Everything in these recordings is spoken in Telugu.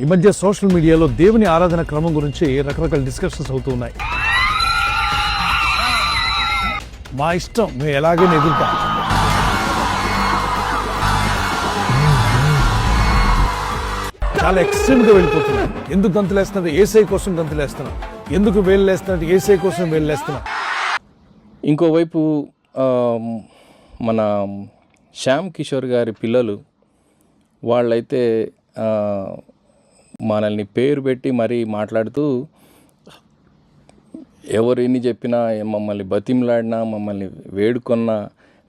ఈ మధ్య సోషల్ మీడియాలో దేవుని ఆరాధన క్రమం గురించి రకరకాల డిస్కషన్స్ అవుతూ ఉన్నాయి. మా ఇష్టం, మేము ఎలాగైనా ఎదుగుతాం. చాలా ఎక్స్ట్రీమ్గా వెళ్ళిపోతున్నాం. ఎందుకు గంతులేస్తున్నారు? ఏసై కోసం గంతులేస్తున్నాం. ఎందుకు వేళ్ళేస్తున్నారు? ఏసై కోసం వేళ్ళేస్తున్నాం. ఇంకోవైపు మన శ్యామ్ కిషోర్ గారి పిల్లలు వాళ్ళైతే మనల్ని పేరు పెట్టి మరీ మాట్లాడుతూ ఎవరు ఎన్ని చెప్పినా, మమ్మల్ని బతిమలాడినా, మమ్మల్ని వేడుకొన్నా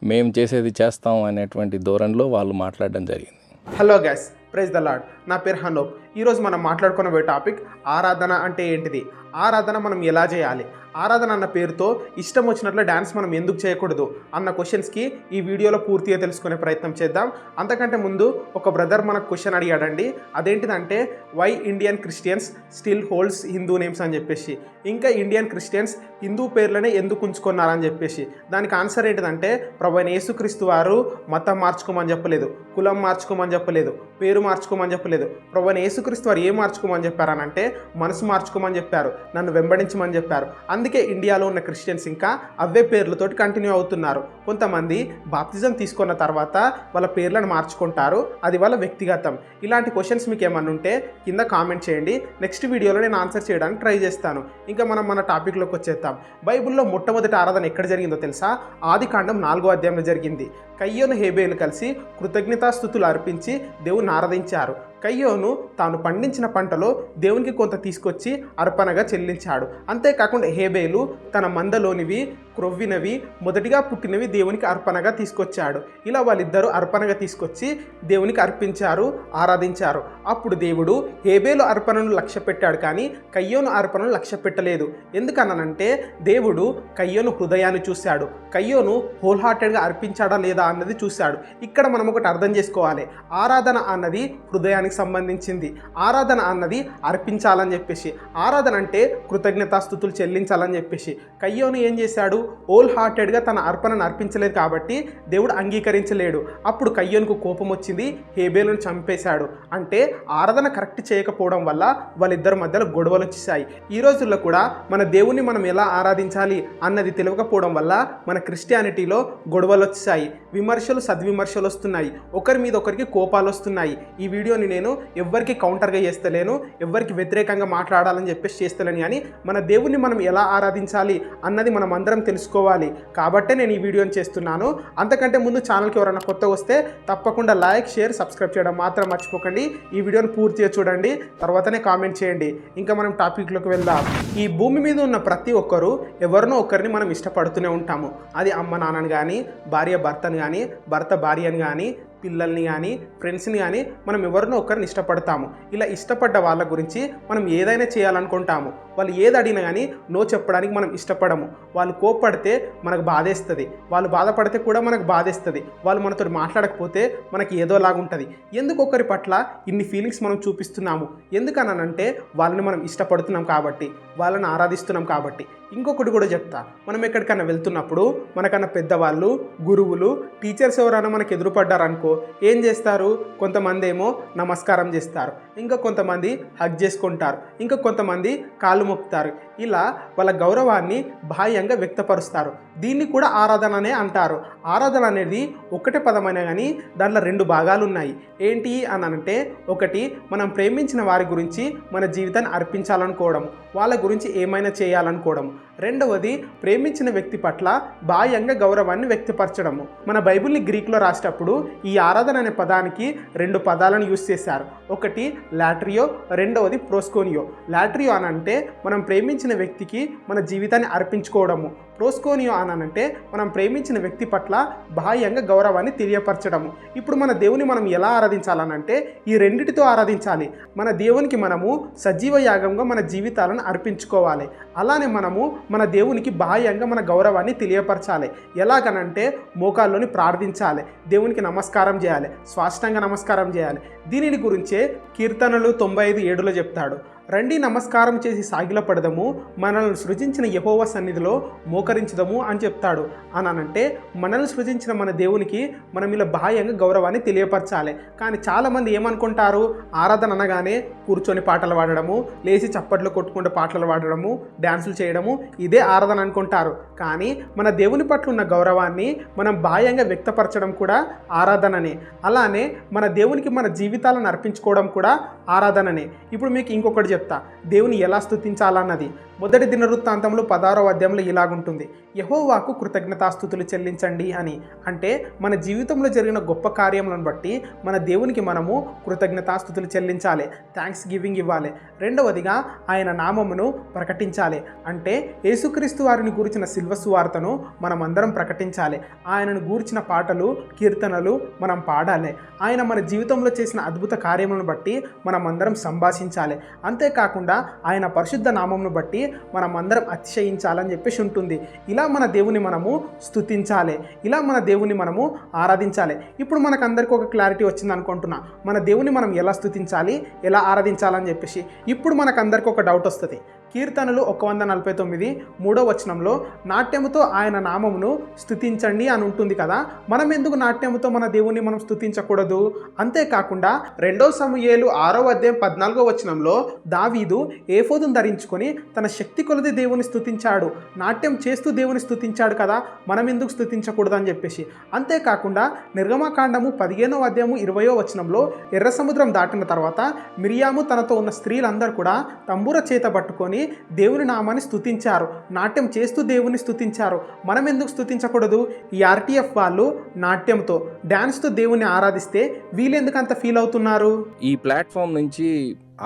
మేము చేసేది చేస్తాం అనేటువంటి ధోరణిలో వాళ్ళు మాట్లాడడం జరిగింది. Hello guys, praise the lord. నా పేరు హనోక్. ఈరోజు మనం మాట్లాడుకునే టాపిక్ ఆరాధన అంటే ఏంటిది, ఆరాధన మనం ఎలా చేయాలి, ఆరాధన అన్న పేరుతో ఇష్టం వచ్చినట్లు డ్యాన్స్ మనం ఎందుకు చేయకూడదు అన్న క్వశ్చన్స్కి ఈ వీడియోలో పూర్తిగా తెలుసుకునే ప్రయత్నం చేద్దాం. అంతకంటే ముందు ఒక బ్రదర్ మనకు క్వశ్చన్ అడిగాడండి. అదేంటిదంటే why Indian Christians still holds Hindu names అని చెప్పేసి, ఇంకా ఇండియన్ క్రిస్టియన్స్ హిందూ పేర్లనే ఎందుకు ఉంచుకున్నారని చెప్పేసి. దానికి ఆన్సర్ ఏంటిదంటే ప్రభువైన యేసుక్రీస్తు వారు మతం మార్చుకోమని చెప్పలేదు, కులం మార్చుకోమని చెప్పలేదు, పేరు మార్చుకోమని చెప్పలేదు. ప్రభువైన యేసుక్రీస్తు వారు ఏం మార్చుకోమని చెప్పారనంటే మనసు మార్చుకోమని చెప్పారు, నన్ను వెంబడించమని చెప్పారు. అందుకే ఇండియాలో ఉన్న క్రిస్టియన్స్ ఇంకా అవే పేర్లతోటి కంటిన్యూ అవుతున్నారు. కొంతమంది బాప్తిజం తీసుకున్న తర్వాత వాళ్ళ పేర్లను మార్చుకుంటారు, అది వాళ్ళ వ్యక్తిగతం. ఇలాంటి క్వశ్చన్స్ మీకు ఏమన్నా ఉంటే కింద కామెంట్ చేయండి. నెక్స్ట్ వీడియోలో నేను ఆన్సర్ చేయడానికి ట్రై చేస్తాను. ఇంకా మనం మన టాపిక్లోకి వచ్చేద్దాం. బైబిల్లో మొట్టమొదటి ఆరాధన ఎక్కడ జరిగిందో తెలుసా? ఆదికాండం 4వ అధ్యాయంలో జరిగింది. కయ్యోను హేబేలు కలిసి కృతజ్ఞతాస్తుతులు అర్పించి దేవుని ఆరాధించారు. కయ్యోను తాను పండించిన పంటలో దేవునికి కొంత తీసుకొచ్చి అర్పణగా చెల్లించాడు. అంతేకాకుండా హేబేలు తన మందలోనివి, క్రొవ్వినవి, మొదటిగా పుట్టినవి దేవునికి అర్పణగా తీసుకొచ్చాడు. ఇలా వాళ్ళిద్దరూ అర్పణగా తీసుకొచ్చి దేవునికి అర్పించారు, ఆరాధించారు. అప్పుడు దేవుడు హేబేలు అర్పణను లక్ష్య పెట్టాడు, కానీ కయ్యోను అర్పణను లక్ష్య పెట్టలేదు. ఎందుకన్నానంటే దేవుడు కయ్యోను హృదయాన్ని చూశాడు. కయ్యోను హోల్ హార్టెడ్గా అర్పించాడా లేదా అన్నది చూశాడు. ఇక్కడ మనం ఒకటి అర్థం చేసుకోవాలి. ఆరాధన అన్నది హృదయానికి సంబంధించింది. ఆరాధన అన్నది అర్పించాలని చెప్పేసి, ఆరాధన అంటే కృతజ్ఞతాస్తుతులు చెల్లించాలని చెప్పేసి. కయ్యోను ఏం చేశాడు? హోల్ హార్టెడ్గా తన అర్పణను అర్పించలేదు కాబట్టి దేవుడు అంగీకరించలేడు. అప్పుడు కయ్యోనుకు కోపం వచ్చింది, హేబేలును చంపేశాడు. అంటే ఆరాధన కరెక్ట్ చేయకపోవడం వల్ల వాళ్ళిద్దరి మధ్యలో గొడవలు వచ్చేసాయి. ఈ రోజుల్లో కూడా మన దేవుణ్ణి మనం ఎలా ఆరాధించాలి అన్నది తెలియకపోవడం వల్ల మన క్రిస్టియానిటీలో గొడవలు వచ్చేసాయి. విమర్శలు, సద్విమర్శలు వస్తున్నాయి. ఒకరి మీద ఒకరికి కోపాలు వస్తున్నాయి. ఈ వీడియోని నేను ఎవ్వరికి కౌంటర్గా చేస్తలేను, ఎవ్వరికి వ్యతిరేకంగా మాట్లాడాలని చెప్పేసి చేస్తలేను, కానీ మన దేవుణ్ణి మనం ఎలా ఆరాధించాలి అన్నది మనం అందరం తెలుసుకోవాలి. కాబట్టే నేను ఈ వీడియోని చేస్తున్నాను. అంతకంటే ముందు ఛానల్కి ఎవరైనా కొత్త వస్తే తప్పకుండా లైక్, షేర్, సబ్స్క్రైబ్ చేయడం మాత్రం మర్చిపోకండి. ఈ వీడియోని పూర్తిగా చూడండి, తర్వాతనే కామెంట్ చేయండి. ఇంకా మనం టాపిక్లోకి వెళ్దాం. ఈ భూమి మీద ఉన్న ప్రతి ఒక్కరూ ఎవరినో ఒకరిని మనం ఇష్టపడుతూనే ఉంటాము. అది అమ్మ నాన్నని కానీ, భార్య భర్తని కానీ, భర్త భార్యని కానీ, పిల్లల్ని కానీ, ఫ్రెండ్స్ని కానీ మనం ఎవరినో ఒకరిని ఇష్టపడతాము. ఇలా ఇష్టపడ్డ వాళ్ళ గురించి మనం ఏదైనా చేయాలనుకుంటాము. వాళ్ళు ఏది అడిగినా కానీ నో చెప్పడానికి మనం ఇష్టపడము. వాళ్ళు కోప్పడితే మనకు బాధేస్తుంది, వాళ్ళు బాధపడితే కూడా మనకు బాధేస్తుంది. వాళ్ళు మనతో మాట్లాడకపోతే మనకి ఏదోలాగా ఉంటుంది. ఎందుకు ఒకరి పట్ల ఇన్ని ఫీలింగ్స్ మనం చూపిస్తున్నాము? ఎందుకనంటే వాళ్ళని మనం ఇష్టపడుతున్నాం కాబట్టి, వాళ్ళని ఆరాధిస్తున్నాం కాబట్టి. ఇంకొకటి కూడా చెప్తా, మనం ఎక్కడికైనా వెళ్తున్నప్పుడు మనకన్నా పెద్దవాళ్ళు, గురువులు, టీచర్స్ ఎవరైనా మనకు ఎదురుపడ్డారనుకో ఏం చేస్తారు? కొంతమంది ఏమో నమస్కారం చేస్తారు, ఇంకా కొంతమంది హగ్ చేసుకుంటారు, ఇంకా కొంతమంది కాళ్ళు మొక్కుతారు. ఇలా వాళ్ళ గౌరవాన్ని బాహ్యంగా వ్యక్తపరుస్తారు. దీన్ని కూడా ఆరాధన అనే అంటారు. ఆరాధన అనేది ఒకటే పదమైనా కానీ దాంట్లో 2 భాగాలు ఉన్నాయి. ఏంటి అని అంటే, ఒకటి మనం ప్రేమించిన వారి గురించి మన జీవితాన్ని అర్పించాలనుకోవడం, వాళ్ళ గురించి ఏమైనా చేయాలనుకోవడం. రెండవది ప్రేమించిన వ్యక్తి పట్ల బాహ్యంగా గౌరవాన్ని వ్యక్తపరచడము. మన బైబిల్ని గ్రీక్లో రాసేటప్పుడు ఈ ఆరాధన అనే పదానికి 2 పదాలను యూజ్ చేశారు. ఒకటి లాట్రియో, రెండవది ప్రోస్కోనియో. లాట్రియో అని అంటే మనం ప్రేమించిన వ్యక్తికి మన జీవితాన్ని అర్పించుకోవడము. ప్రోస్కోనియో అనంటే మనం ప్రేమించిన వ్యక్తి పట్ల బాహ్యంగా గౌరవాన్ని తెలియపరచడము. ఇప్పుడు మన దేవుని మనం ఎలా ఆరాధించాలనంటే ఈ రెండిటితో ఆరాధించాలి. మన దేవునికి మనము సజీవ యాగంగా మన జీవితాలను అర్పించుకోవాలి. అలానే మనము మన దేవునికి బాహ్యంగా మన గౌరవాన్ని తెలియపరచాలి. ఎలాగనంటే మోకాల్లోని ప్రార్థించాలి, దేవునికి నమస్కారం చేయాలి, స్వాష్టంగా నమస్కారం చేయాలి. దీనిని గురించే కీర్తనలు 95:7 చెప్తాడు, రండి నమస్కారం చేసి సాగిలపడదము, మనల్ని సృజించిన యెహోవా సన్నిధిలో మోకరించదము అని చెప్తాడు. అనంటే మనల్ని సృజించిన మన దేవునికి మనం ఇలా బాహ్యంగా గౌరవాన్ని తెలియపరచాలి. కానీ చాలామంది ఏమనుకుంటారు, ఆరాధన అనగానే కూర్చొని పాటలు పాడడము, లేచి చప్పట్లు కొట్టుకుంటూ పాటలు పాడడము, డ్యాన్సులు చేయడము, ఇదే ఆరాధన అనుకుంటారు. కానీ మన దేవుని పట్ల ఉన్న గౌరవాన్ని మనం బాహ్యంగా వ్యక్తపరచడం కూడా ఆరాధననే. అలానే మన దేవునికి మన జీవితాలను అర్పించుకోవడం కూడా ఆరాధననే. ఇప్పుడు మీకు ఇంకొకటి చెప్తా, దేవుని ఎలా స్తుతించాలన్నది. మొదటి దినవృత్తాంతంలో 16వ అధ్యాయంలో ఇలాగుంటుంది, యెహోవాకు కృతజ్ఞతాస్తుతులు చెల్లించండి అని. అంటే మన జీవితంలో జరిగిన గొప్ప కార్యములను బట్టి మన దేవునికి మనము కృతజ్ఞతాస్తుతులు చెల్లించాలి, థ్యాంక్స్ గివింగ్ ఇవ్వాలి. రెండవదిగా ఆయన నామమును ప్రకటించాలి. అంటే యేసుక్రీస్తు వారిని గూర్చిన సిల్వ సువార్తను మనం అందరం ప్రకటించాలి. ఆయనను గూర్చిన పాటలు, కీర్తనలు మనం పాడాలి. ఆయన మన జీవితంలో చేసిన అద్భుత కార్యములను బట్టి మనం అందరం సంభాషించాలి. అంతేకాకుండా ఆయన పరిశుద్ధ నామమును బట్టి మనం అందరం అతిశయించాలని చెప్పేసి ఉంటుంది. ఇలా మన దేవుని మనము స్తుతించాలి, ఇలా మన దేవుని మనము ఆరాధించాలి. ఇప్పుడు మనకు అందరికీ ఒక క్లారిటీ వచ్చింది అనుకుంటున్నా, మన దేవుని మనం ఎలా స్తుతించాలి, ఎలా ఆరాధించాలని చెప్పేసి. ఇప్పుడు మనకు అందరికీ ఒక డౌట్ వస్తుంది. కీర్తనలు 149 3వ వచనంలో నాట్యముతో ఆయన నామమును స్తుతించండి అని ఉంటుంది కదా, మనం ఎందుకు నాట్యముతో మన దేవుని మనం స్తుతించకూడదు? అంతేకాకుండా 2 సమూయేలు 6వ అధ్యాయం 14వ వచనంలో దావీదు ఏఫోదును ధరించుకొని తన శక్తి కొలది దేవుని స్తుతించాడు, నాట్యం చేస్తూ దేవుని స్తుతించాడు కదా, మనం ఎందుకు స్తుతించకూడదు అని చెప్పేసి. అంతేకాకుండా నిర్గమకాండము 15వ అధ్యాయము 20వ వచనంలో ఎర్ర సముద్రం దాటిన తర్వాత మిరియాము తనతో ఉన్న స్త్రీలందరూ కూడా తంబూర చేత పట్టుకొని దేవుని నామాన్ని స్తుతించారు, నాట్యం చేస్తూ దేవుని స్తుతించారు. మనం ఎందుకు స్తుతించకూడదు? ఈ ఆర్టీఎఫ్ వాళ్ళు నాట్యంతో, డ్యాన్స్తో దేవుని ఆరాధిస్తే వీళ్ళు ఎందుకు అంత ఫీల్ అవుతున్నారు? ఈ ప్లాట్ఫామ్ నుంచి,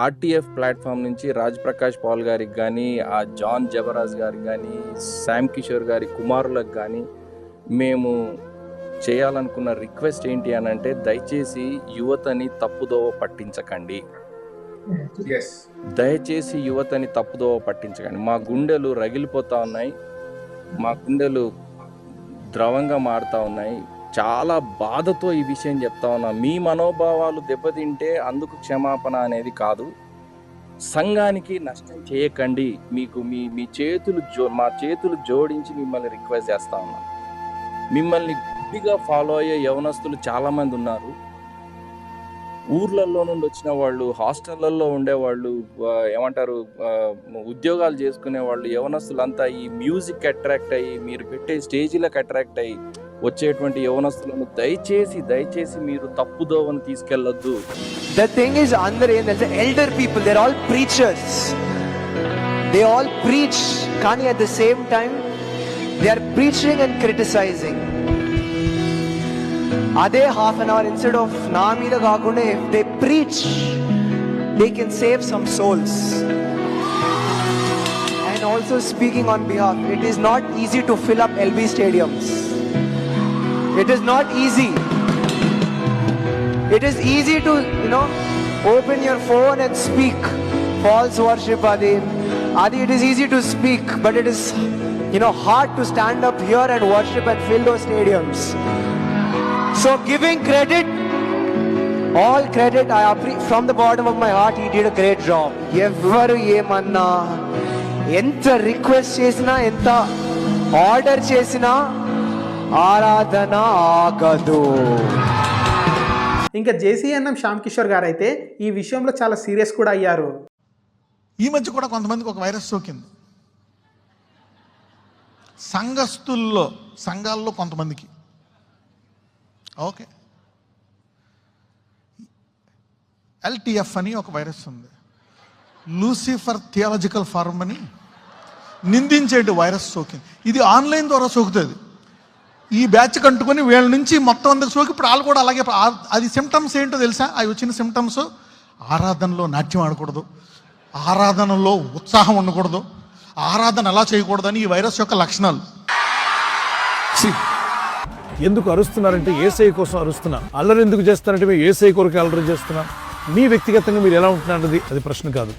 ఆర్టీఎఫ్ ప్లాట్ఫామ్ నుంచి రాజ్ ప్రకాష్ పాల్ గారికి కానీ, ఆ జాన్ జబరాజ్ గారికి కానీ, శామ్ కిషోర్ గారి కుమారులకు కానీ మేము చేయాలనుకున్న రిక్వెస్ట్ ఏంటి అని అంటే, దయచేసి యువతని తప్పుదోవ పట్టించకండి. దయచేసి యువతని తప్పుదోవ పట్టించకండి. మా గుండెలు రగిలిపోతూ ఉన్నాయి, మా గుండెలు ద్రవంగా మారుతూ ఉన్నాయి. చాలా బాధతో ఈ విషయం చెప్తా ఉన్నా. మీ మనోభావాలు దెబ్బతింటే అందుకు క్షమాపణ అనేది కాదు. సంఘానికి నష్టం చేయకండి. మీకు మీ చేతులు మా చేతులు జోడించి మిమ్మల్ని రిక్వెస్ట్ చేస్తా ఉన్నాను. మిమ్మల్ని గుడ్డిగా ఫాలో అయ్యే యవనస్తులు చాలామంది ఉన్నారు. ఊర్లలో నుండి వచ్చిన వాళ్ళు, హాస్టళ్లలో ఉండేవాళ్ళు, ఏమంటారు, ఉద్యోగాలు చేసుకునే వాళ్ళు, యవనస్తులంతా ఈ మ్యూజిక్ అట్రాక్ట్ అయ్యి, మీరు పెట్టే స్టేజీలకు అట్రాక్ట్ అయ్యి వచ్చేటువంటి యవనస్తులను దయచేసి మీరు తప్పుదోవని తీసుకెళ్ళొద్దు. The thing is, అందరూ ఏంటంటే elder people, they're all preachers. They all preach, కానీ at the same time they are preaching and criticizing. అదే half an hour instead of నా మీద కాకుండా if they preach, they can save some souls. And also speaking on behalf, it is not easy to fill up LB stadiums. It is not easy. It is easy to, open your phone and speak false worship. Adi, it is easy to speak, but it is, hard to stand up here and worship and fill those stadiums. So giving credit, all credit, from the bottom of my heart, he did a great job. Evvaru emanna, enta request chesina, enta order chesina, ఆరాధన ఆగదు. ఇంకా జేసీఎన్ఎం శ్యామ్ కిషోర్ గారు అయితే ఈ విషయంలో చాలా సీరియస్ కూడా అయ్యారు. ఈ మధ్య కూడా కొంతమందికి ఒక వైరస్ సోకింది. సంఘాల్లో కొంతమందికి. ఓకే, ఎల్టీఎఫ్ అని ఒక వైరస్ ఉంది, లూసిఫర్ థియాలజికల్ ఫారం అని నిందించేటి వైరస్ సోకింది. ఇది ఆన్లైన్ ద్వారా సోకుతుంది. ఈ బ్యాచ్ కంటుకొని వీళ్ళ నుంచి మొత్తం అందరికి సోకి ఇప్పుడు వాళ్ళు కూడా అలాగే. అది సిమ్టమ్స్ ఏంటో తెలుసా? అవి వచ్చిన సిమ్టమ్స్, ఆరాధనలో నాట్యం ఆడకూడదు, ఆరాధనలో ఉత్సాహం ఉండకూడదు, ఆరాధన ఎలా చేయకూడదని ఈ వైరస్ యొక్క లక్షణాలు. ఎందుకు అరుస్తున్నారంటే ఏసఐ కోసం అరుస్తున్నా. అల్లరి ఎందుకు చేస్తారంటే మేము ఏసఐ కొరకు అల్లరి చేస్తున్నాం. మీ వ్యక్తిగతంగా మీరు ఎలా ఉంటున్నారన్నది అది ప్రశ్న కాదు.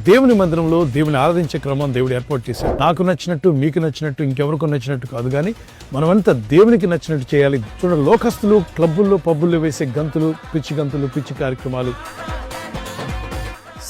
దేవుని మందిరంలో దేవుని ఆరాధించే క్రమం దేవుడు ఏర్పాటు చేశాడు. నాకు నచ్చినట్టు, మీకు నచ్చినట్టు, ఇంకెవరికో నచ్చినట్టు కాదు, కానీ మనమంతా దేవునికి నచ్చినట్టు చేయాలి. చూడండి, లోకస్తులు క్లబ్బుల్లో పబ్బుల్లో వేసే గంతులు, పిచ్చి కార్యక్రమాలు,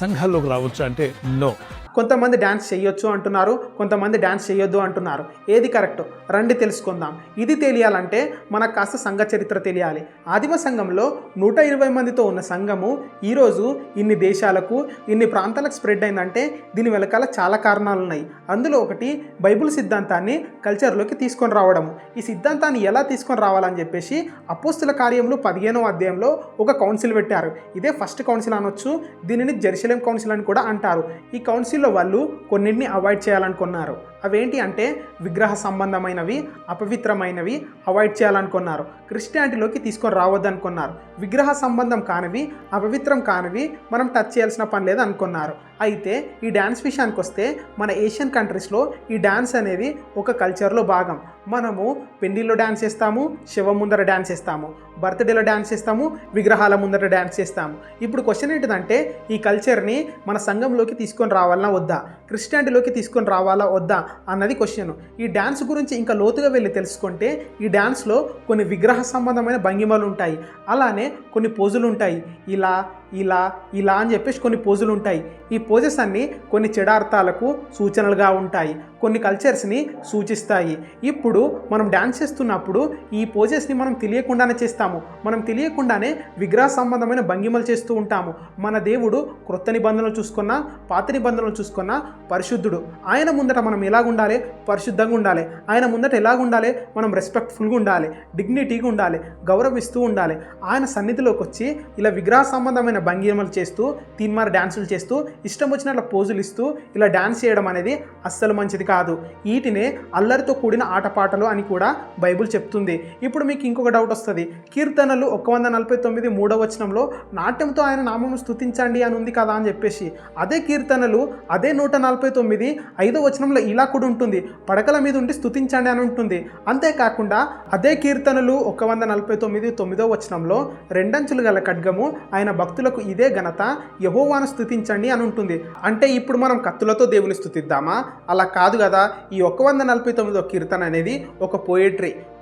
సంఘాల్లోకి రావచ్చా అంటే నో. కొంతమంది డ్యాన్స్ చేయొచ్చు అంటున్నారు, కొంతమంది డ్యాన్స్ చేయొద్దు అంటున్నారు. ఏది కరెక్ట్ రండి తెలుసుకుందాం. ఇది తెలియాలంటే మనకు కాస్త సంఘ చరిత్ర తెలియాలి. ఆదిమ సంఘంలో 120 మందితో ఉన్న సంఘము ఈరోజు ఇన్ని దేశాలకు ఇన్ని ప్రాంతాలకు స్ప్రెడ్ అయిందంటే దీని వెనకాల చాలా కారణాలు ఉన్నాయి. అందులో ఒకటి బైబిల్ సిద్ధాంతాన్ని కల్చర్లోకి తీసుకొని రావడము. ఈ సిద్ధాంతాన్ని ఎలా తీసుకొని రావాలని చెప్పేసి అపోస్తుల కార్యములు 15వ అధ్యాయంలో ఒక కౌన్సిల్ పెట్టారు. ఇదే ఫస్ట్ కౌన్సిల్ అనొచ్చు. దీనిని జెరూసలేం కౌన్సిల్ అని కూడా అంటారు. ఈ కౌన్సిల్లో వాళ్ళు కొన్నింటిని అవాయిడ్ చేయాలనుకున్నారు. అవేంటి అంటే విగ్రహ సంబంధమైనవి, అపవిత్రమైనవి అవాయిడ్ చేయాలనుకున్నారు. క్రిస్టియానిటీలోకి తీసుకొని రావద్దనుకున్నారు. విగ్రహ సంబంధం కానివి, అపవిత్రం కానివి మనం టచ్ చేయాల్సిన పని లేదు అనుకున్నారు. అయితే ఈ డ్యాన్స్ విషయానికి వస్తే మన ఏషియన్ కంట్రీస్లో ఈ డ్యాన్స్ అనేది ఒక కల్చర్లో భాగం. మనము పెళ్లిలో డ్యాన్స్ చేస్తాము, శవం ముందర డ్యాన్స్ చేస్తాము, బర్త్డేలో డ్యాన్స్ చేస్తాము, విగ్రహాల ముందర డ్యాన్స్ చేస్తాము. ఇప్పుడు క్వశ్చన్ ఏంటిదంటే ఈ కల్చర్ని మన సంఘంలోకి తీసుకొని రావాలన్నా వద్దా, క్రిస్టియానిటీలోకి తీసుకొని రావాలా వద్దా అన్నది క్వశ్చన్. ఈ డ్యాన్స్ గురించి ఇంకా లోతుగా వెళ్ళి తెలుసుకుంటే ఈ డ్యాన్స్లో కొన్ని విగ్రహ సంబంధమైన భంగిమలు ఉంటాయి. అలానే కొన్ని పోజులు ఉంటాయి. ఇలా ఇలా ఇలా అని చెప్పేసి కొన్ని పోజులు ఉంటాయి. ఈ పోజెస్ అన్నీ కొన్ని చెడార్థాలకు సూచనలుగా ఉంటాయి, కొన్ని కల్చర్స్ని సూచిస్తాయి. ఇప్పుడు మనం డ్యాన్స్ చేస్తున్నప్పుడు ఈ పోజెస్ని మనం తెలియకుండానే చేస్తాము. మనం తెలియకుండానే విగ్రహ సంబంధమైన భంగిమలు చేస్తూ ఉంటాము. మన దేవుడు క్రొత్త నిబంధనలు చూసుకున్నా, పాత నిబంధనలు చూసుకున్నా పరిశుద్ధుడు. ఆయన ముందట మనం ఎలాగుండాలి? పరిశుద్ధంగా ఉండాలి. ఆయన ముందట ఎలాగుండాలి? మనం రెస్పెక్ట్ఫుల్గా ఉండాలి, డిగ్నిటీగా ఉండాలి, గౌరవిస్తూ ఉండాలి. ఆయన సన్నిధిలోకి వచ్చి ఇలా విగ్రహ సంబంధమైన భంగిమలు చేస్తూ, తీన్మార్ డ్యాన్సులు చేస్తూ, ఇష్టం వచ్చినట్ల పోజులు ఇస్తూ ఇలా డ్యాన్స్ చేయడం అనేది అస్సలు మంచిది కాదు. వీటినే అల్లరితో కూడిన ఆటపాటలు అని కూడా బైబిల్ చెప్తుంది. ఇప్పుడు మీకు ఇంకొక డౌట్ వస్తుంది. కీర్తనలు 149 3వ వచనంలో నాట్యంతో ఆయన నామమును స్తుతించండి అని ఉంది కదా అని చెప్పేసి, అదే కీర్తనలు అదే 149 5వ వచనంలో ఇలా కూడా ఉంటుంది, పడకల మీద ఉండి స్తుతించండి అని ఉంటుంది. అంతేకాకుండా అదే కీర్తనలు 149 9వ వచనంలో రెండంచులు గల ఖడ్గము ఆయన భక్తులకు ఇదే ఘనత, యెహోవాను స్తుతించండి అని ఉంటుంది. అంటే ఇప్పుడు మనం కత్తులతో దేవుని స్తుతిద్దామా? అలా కాదు కదా. ఈ 149వ కీర్తన అనేది ఒక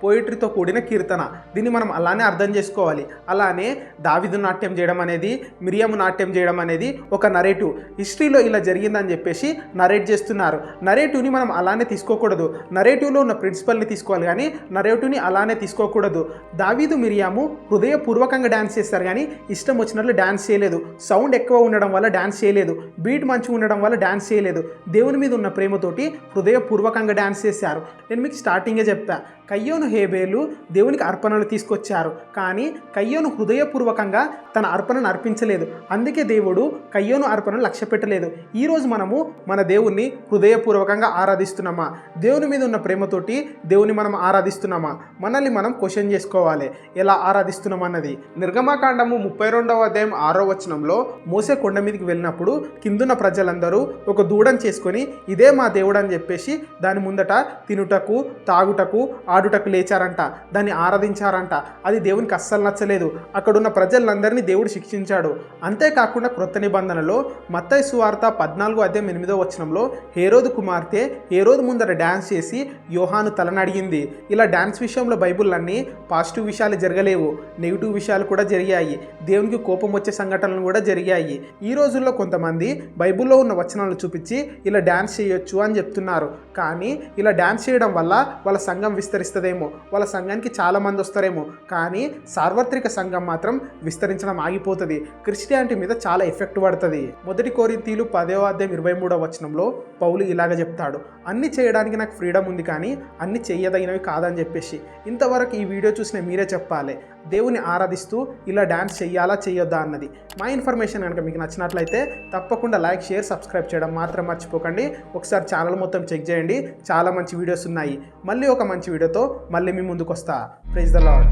పోయిటరీతో కూడిన కీర్తన. దీన్ని మనం అలానే అర్థం చేసుకోవాలి. అలానే దావీదు నాట్యం చేయడం అనేది, మిరియాము నాట్యం చేయడం అనేది ఒక నరేటివ్. హిస్టరీలో ఇలా జరిగిందని చెప్పేసి నరేట్ చేస్తున్నారు. నరేటివ్ని మనం అలానే తీసుకోకూడదు. నరేటివ్లో ఉన్న ప్రిన్సిపల్ని తీసుకోవాలి కానీ నరేటివ్ని అలానే తీసుకోకూడదు. దావీదు మిరియాము హృదయపూర్వకంగా డ్యాన్స్ చేస్తారు కానీ ఇష్టం వచ్చినట్లు డ్యాన్స్ చేయలేదు. సౌండ్ ఎక్కువ ఉండడం వల్ల డ్యాన్స్ చేయలేదు, బీట్ మంచిగా ఉండడం వల్ల డ్యాన్స్ చేయలేదు. దేవుని మీద ఉన్న ప్రేమతోటి హృదయపూర్వకంగా డ్యాన్స్ చేశారు. నేను మీకు స్టార్టింగే చెప్పా, కయ్యోను హేబేలు దేవునికి అర్పణలు తీసుకొచ్చారు కానీ కయ్యోను హృదయపూర్వకంగా తన అర్పణను అర్పించలేదు. అందుకే దేవుడు కయ్యోను అర్పణను లక్ష్య పెట్టలేదు. ఈరోజు మనము మన దేవుణ్ణి హృదయపూర్వకంగా ఆరాధిస్తున్నామా? దేవుని మీద ఉన్న ప్రేమతోటి దేవుని మనం ఆరాధిస్తున్నామా? మనల్ని మనం క్వశ్చన్ చేసుకోవాలి, ఎలా ఆరాధిస్తున్నాం అన్నది. నిర్గమకాండము 32వ అధ్యాయం 6వ వచనంలో మోసే కొండ మీదకి వెళ్ళినప్పుడు కిందున్న ప్రజలందరూ ఒక దూడను చేసుకొని ఇదే మా దేవుడు అని చెప్పేసి దాని ముందట తినుటకు, తాగుటకు, ఆడుటకు లేచారంట. దాన్ని ఆరాధించారంట. అది దేవునికి అస్సలు నచ్చలేదు. అక్కడున్న ప్రజలందరినీ దేవుడు శిక్షించాడు. అంతేకాకుండా క్రొత్త నిబంధనలో మత్తయి సువార్త 14వ అధ్యాయం 8వ వచనంలో హేరోదు కుమార్తె హేరోదు ముందర డ్యాన్స్ చేసి యోహాను తలనడిగింది. ఇలా డ్యాన్స్ విషయంలో బైబిల్లన్నీ పాజిటివ్ విషయాలు జరగలేవు, నెగిటివ్ విషయాలు కూడా జరిగాయి. దేవునికి కోపం వచ్చే సంఘటనలు కూడా జరిగాయి. ఈ రోజుల్లో కొంతమంది బైబిల్లో ఉన్న వచనాలు చూపించి ఇలా డ్యాన్స్ చేయొచ్చు అని చెప్తున్నారు. కానీ ఇలా డ్యాన్స్ చేయడం వల్ల వాళ్ళ సంఘం విస్తరిస్తుందేమో, వాళ్ళ సంఘానికి చాలామంది వస్తారేమో, కానీ సార్వత్రిక సంఘం మాత్రం విస్తరించడం ఆగిపోతుంది. క్రిస్టియానిటీ మీద చాలా ఎఫెక్ట్ పడుతుంది. 1 కొరింథీలు 10వ అధ్యాయం 23వ వచనంలో పౌలు ఇలాగ చెప్తాడు, అన్ని చేయడానికి నాకు ఫ్రీడమ్ ఉంది కానీ అన్ని చేయదగినవి కాదని చెప్పేసి. ఇంతవరకు ఈ వీడియో చూసిన మీరే చెప్పాలి, దేవుని ఆరాధిస్తూ ఇలా డ్యాన్స్ చెయ్యాలా చేయొద్దా అన్నది. మా ఇన్ఫర్మేషన్ కనుక మీకు నచ్చినట్లయితే తప్పకుండా లైక్, షేర్, సబ్స్క్రైబ్ చేయడం మాత్రం మర్చిపోకండి. ఒకసారి ఛానల్ మొత్తం చెక్ చేయండి, చాలా మంచి వీడియోస్ ఉన్నాయి. మళ్ళీ ఒక మంచి వీడియోతో మళ్ళీ మీ ముందుకు వస్తా. Praise the lord.